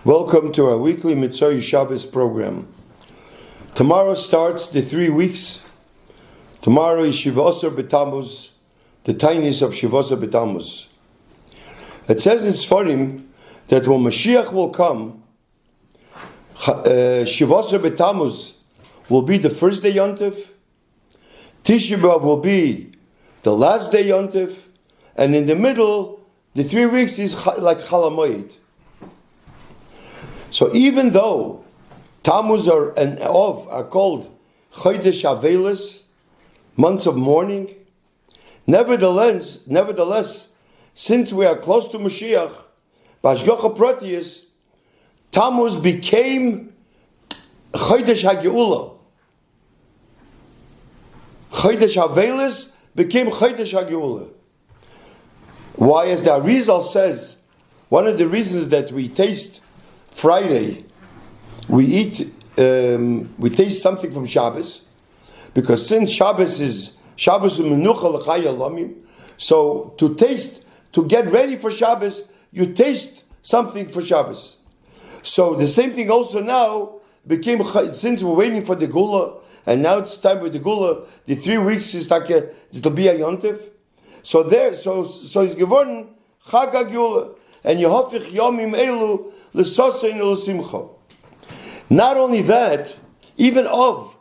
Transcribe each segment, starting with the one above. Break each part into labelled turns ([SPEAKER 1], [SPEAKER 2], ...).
[SPEAKER 1] Welcome to our weekly Mitzvah Shabbos program. Tomorrow starts the 3 weeks. Tomorrow is Shivosar B'Tammuz, the tiniest of Shivosar B'Tammuz. It says in Sfarim that when Mashiach will come, Shivosar B'Tammuz will be the first day Yontif, Tisha B'Av will be the last day Yontif, and in the middle, the 3 weeks is like Chol Hamoed. So even though Tammuz and Av are called Chodesh Avelis, months of mourning, nevertheless, since we are close to Mashiach, B'Hashgacha Pratius, Tammuz became Chodesh HaGeula. Chodesh Avelis became Chodesh HaGeula. Why? As the Arizal says, one of the reasons that we taste Friday, we taste something from Shabbos, because since Shabbos is Menucha L'Chai Yomim, so to get ready for Shabbos, you taste something for Shabbos. So the same thing also now became, since we're waiting for the Gula, and now it's time with the Gula, the 3 weeks is like it'll be a Yontif. So it's geworden Chag HaGeula, and Yehofich Yomim Elu. Not only that, even Av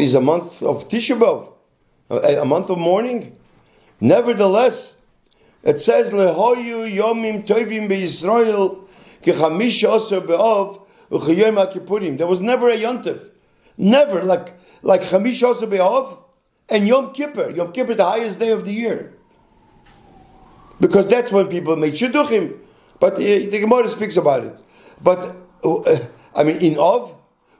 [SPEAKER 1] is a month of Tisha B'Av, a month of mourning. Nevertheless, it says Lehoyu Yomim Tovim BeYisrael Kechamisha Asar B'Av Uchayom HaKippurim. There was never a Yontif, never like Chamisha Asar B'Av and Yom Kippur. Yom Kippur, the highest day of the year. Because that's when people make shidduchim, but the Gemara speaks about it. But in Av,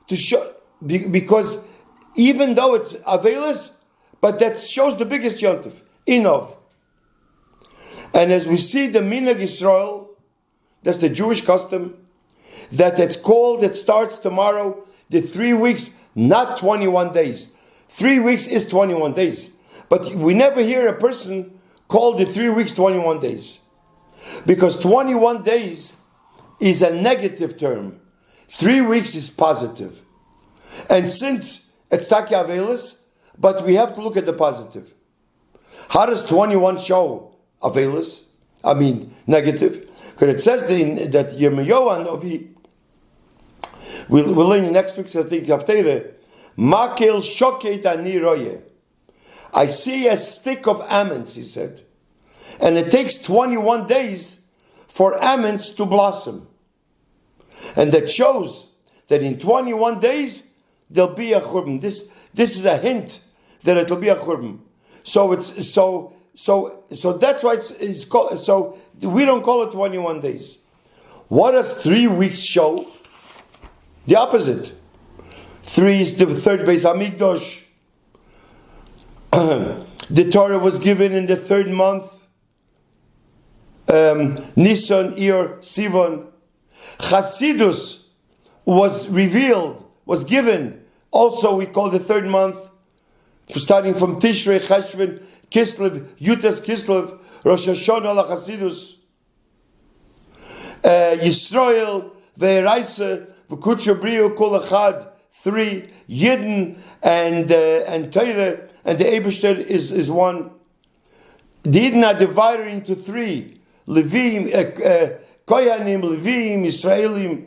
[SPEAKER 1] to show, because even though it's Avelis, but that shows the biggest yontif in Av. And as we see the Minhag Yisrael, that's the Jewish custom, that starts tomorrow, the 3 weeks, not 21 days. 3 weeks is 21 days, but we never hear a person called the 3 weeks 21 days. Because 21 days is a negative term. 3 weeks is positive. And since it's Taki Avelis, but we have to look at the positive. How does 21 show Avelis? Negative. Because it says that Yirmiyahu Novi, we'll learn next week's, I think, Haftarah, Makel Shoket Ani Roye. I see a stick of almonds, he said. And it takes 21 days for almonds to blossom. And that shows that in 21 days, there'll be a churban. This is a hint that it'll be a churban. So that's why it's called, so we don't call it 21 days. What does 3 weeks show? The opposite. 3 is the third Beis Hamikdash. The Torah was given in the 3rd month, Nisan, Iyar, Sivan. Chasidus was revealed, was given, also we call the 3rd month, starting from Tishrei, Cheshvan, Kislev, Yutas Kislev, Rosh Hashanah LaChasidus. Yisrael, Ve'eraisa, V'kutsha Brio, Kol Echad, 3, Yidden, and Torah, and the Eibishter is 1. The Yidden are divided into 3. Levim, Kohanim, Levim, Israelim.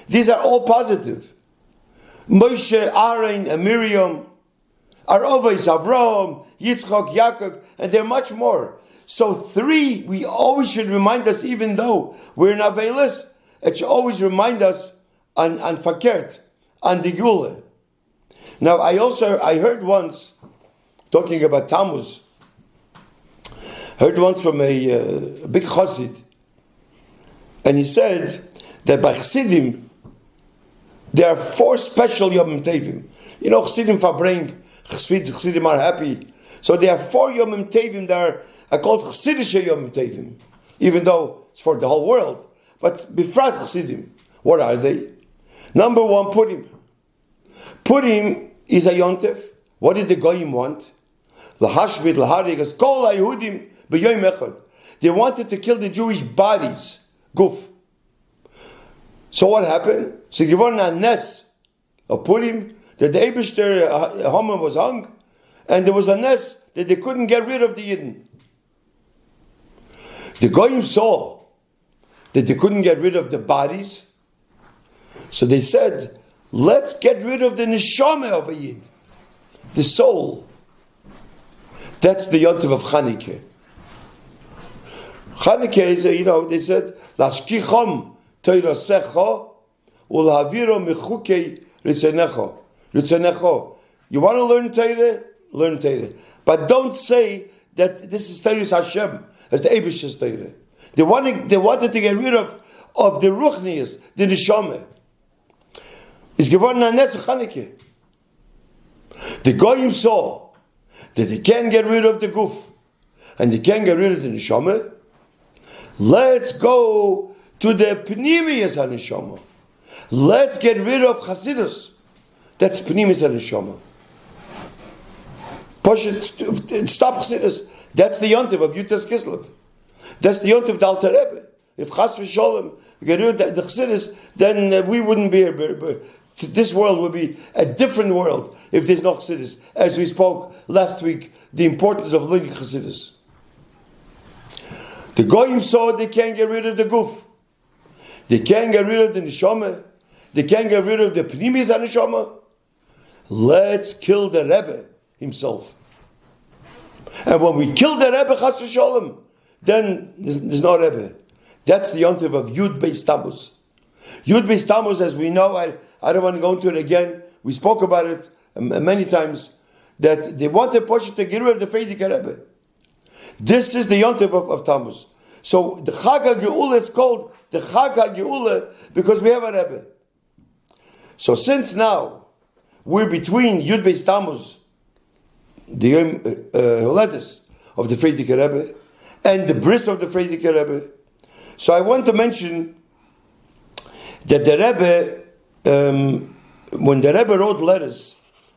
[SPEAKER 1] These are all positive. Moshe, Aaron, and Miriam, Arovais, Avraham, Yitzchak, Yaakov, and there are much more. So 3, we always should remind us, even though we're in Avelis, it should always remind us on Fakert, on the Gula. Now, I heard once, talking about Tammuz, heard once from a big chassid, and he said that by Chassidim, there are 4 special Yom Tevim. Chassidim verbring, Chassidim are happy. So there are 4 Yom Tevim that are called Chassidische Yom Tevim, even though it's for the whole world. But Bifrat Chassidim, what are they? Number 1, Purim. Purim is a Yontif. What did the Goyim want? Lahashvid, Laharig, Kol HaYehudim b'Yom Echad. They wanted to kill the Jewish bodies, guf. So what happened? So given a nes of Purim, that the Eibishter Haman was hung, and there was a nes that they couldn't get rid of the Yidden. The Goyim saw that they couldn't get rid of the bodies, so they said, let's get rid of the neshama of a Yid, the soul. That's the yontiv of Chanukah. Chanukah is, they said, Lashkichom toirasecha ulhaviro mechukei ritzenecho. You want to learn Torah? Learn Torah. But don't say that this is Torah's Hashem, as the Eibish's Torah. They wanted to get rid of the Ruchnius, the Neshama. It's given a Nes Chanukah. The Goyim saw that they can't get rid of the Guf, and they can't get rid of the Neshama. Let's go to the Pnimiyas HaNeshama. Let's get rid of Chasidus. That's Pnimiyas HaNeshama. Stop Chasidus. That's the Yontiv of Yutas Kislev. That's the Yontiv of the Alter Rebbe. If Chas v'Sholem we get rid of the Chasidus, then we wouldn't be here. This world would be a different world if there's no Chasidus. As we spoke last week, the importance of learning Chasidus. The Goyim saw they can't get rid of the Guf. They can't get rid of the Neshama. They can't get rid of the Pnimis HaNeshama. Let's kill the Rebbe himself. And when we kill the Rebbe, Chas v'Sholem, then there's no Rebbe. That's the yontiv of Yud Beis Tammuz. Yud Beis Tammuz, as we know, I don't want to go into it again. We spoke about it many times, that they wanted Poshet to get rid of the Frierdiker Rebbe. This is the yontiv of Tammuz. So the Chag HaGeula, it's called the Chag HaGeula because we have a Rebbe. So since now we're between Yud Beis Tammuz, the Holedis of the Frierdiker Rebbe, and the bris of the Frierdiker Rebbe, so I want to mention that the Rebbe, when the Rebbe wrote letters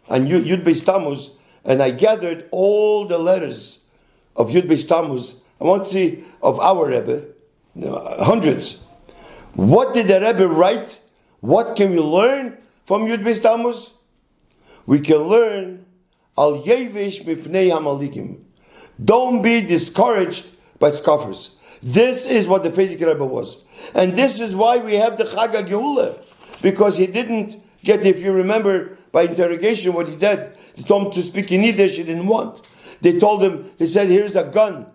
[SPEAKER 1] on Yud Beis Tammuz, and I gathered all the letters of Yud Beis Tammuz, I want to see of our Rebbe, hundreds. What did the Rebbe write? What can we learn from Yud Beis Tammuz? We can learn Al Yevish Mipnei Hamalikim. Don't be discouraged by scoffers. This is what the Frierdiker Rebbe was. And this is why we have the Chag HaGeula. Because he didn't get, if you remember, by interrogation what he did. They told him to speak in Yiddish, he didn't want. They told him, they said, here's a gun.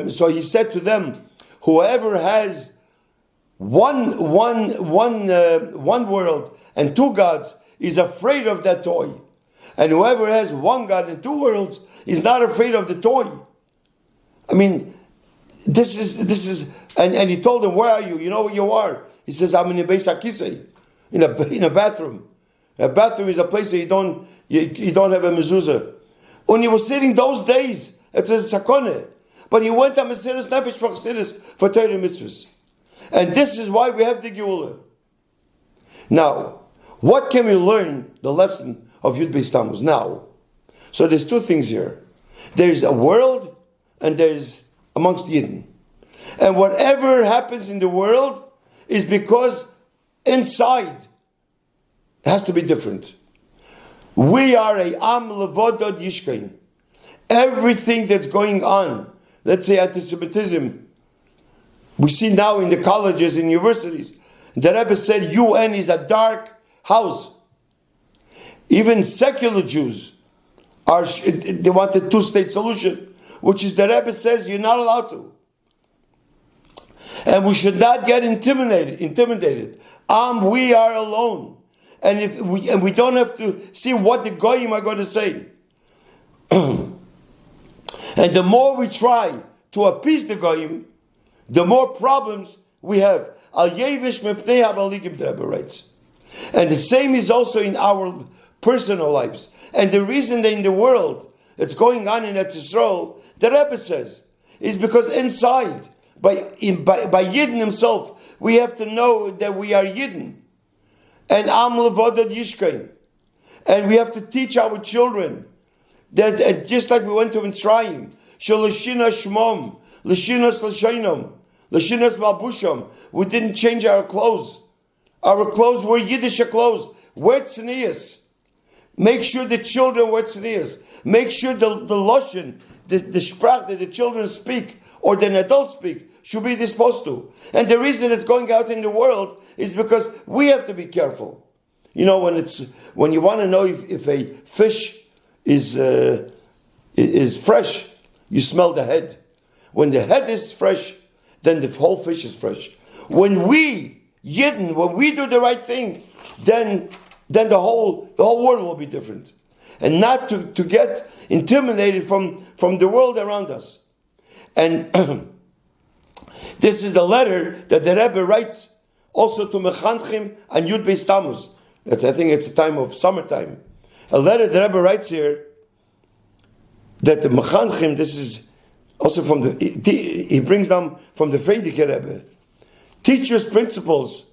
[SPEAKER 1] So he said to them, whoever has one world and two gods is afraid of that toy. And whoever has one God and two worlds is not afraid of the toy. I mean, this is, and he told them, where are you? You know where you are? He says, I'm in a Beis HaKisei, in a bathroom. A bathroom is a place that you don't have a mezuzah. When he was sitting those days, it was a sakone. But he went on Mesiras Nefesh for Chassidus, for Torah mitzvahs. And this is why we have the Geula. Now, what can we learn, the lesson of Yud Beis Tammuz now? So there's two things here. There's a world, and there's amongst Yidden. And whatever happens in the world is because inside it has to be different. We are a Am Levodod Yishkein. Everything that's going on, let's say anti-Semitism, we see now in the colleges and universities. The Rebbe said UN is a dark house. Even secular Jews they want a two-state solution, which is the Rebbe says you're not allowed to. And we should not get intimidated. We are alone. And we don't have to see what the Goyim are going to say. And the more we try to appease the Goyim, the more problems we have. Al Yevish Mepnei Havalikim, the Rebbe writes. And the same is also in our personal lives. And the reason that in the world it's going on in Eretz Yisrael, the Rebbe says, is because inside, by Yidden himself, we have to know that we are Yidden. And Am Levodod Yishkein. And we have to teach our children that just like we went to Mitzrayim, Shalashina Shmom, Lashinas Lashainam, Lashinas Malbusham. We didn't change our clothes. Our clothes were Yiddish clothes. Wear tznius. Make sure the children wear tznius. Make sure the lashon, the sprach that the children speak or the adults speak should be disposed to. And the reason it's going out in the world is because we have to be careful. You know, when you want to know if a fish is fresh, you smell the head. When the head is fresh, then the whole fish is fresh. When we Yidden, when we do the right thing, then the whole world will be different, and not to get intimidated from the world around us. And this is the letter that the Rebbe writes also to Mechanchim and Yud Beis Tammuz. I think it's a time of summertime. A letter the Rebbe writes here that the Mechanchim, this is also he brings down from the Frierdiker Rebbe. Teachers' principles.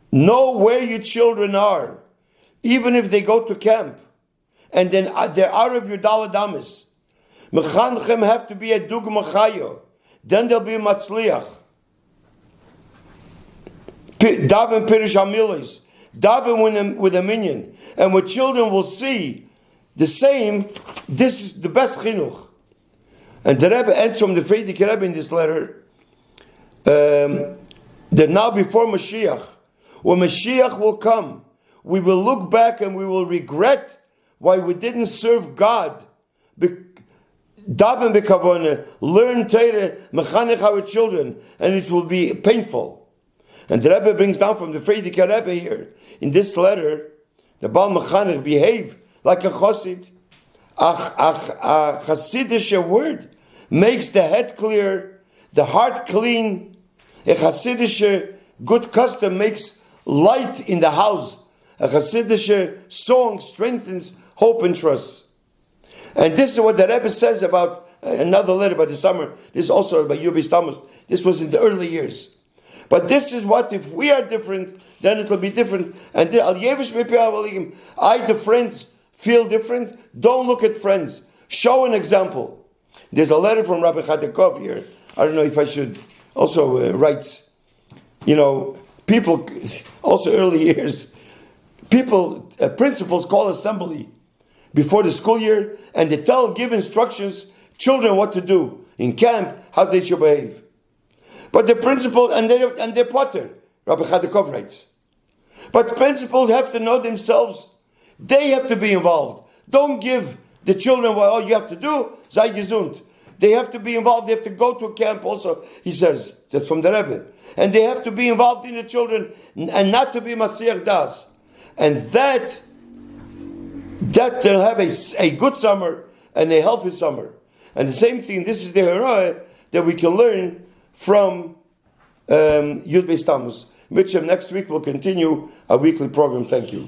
[SPEAKER 1] Know where your children are, even if they go to camp, and then they're out of your daladamis. Mechanchem have to be a dugma chayo. Then they'll be a matzliach. Daven pirish hamilis. Daven with a minion. And what children will see the same, this is the best chinuch. And the Rebbe ends from the Frierdiker Rebbe in this letter, that now before Mashiach, when Mashiach will come, we will look back and we will regret why we didn't serve God. Daven b'kavona, learn Torah, mechanech our children, and it will be painful. And the Rebbe brings down from the Frierdiker Rebbe here, in this letter, the Baal Mechanech behave like a chassid. A chassidish word makes the head clear, the heart clean. A chassidish good custom makes light in the house. A chassidish song strengthens hope and trust. And this is what the Rebbe says about another letter by the summer. This is also by Yud Beis Tammuz. This was in the early years. But this is what, if we are different, then it will be different. And the friends, feel different. Don't look at friends. Show an example. There's a letter from Rabbi Chadekov here. I don't know if I should also write. You know, people, also early years, principals call assembly before the school year, and they give instructions, children what to do in camp, how they should behave. But the principal, and they're potter, Rabbi Chadekov writes. But principals have to know themselves. They have to be involved. Don't give the children what all you have to do, sei gesund. They have to be involved. They have to go to a camp also, he says. That's from the Rebbe. And they have to be involved in the children and not to be Masiach Das. And that they'll have a good summer and a healthy summer. And the same thing, this is the Hera that we can learn from Yud Beis Tammuz. Which next week we'll continue our weekly program. Thank you.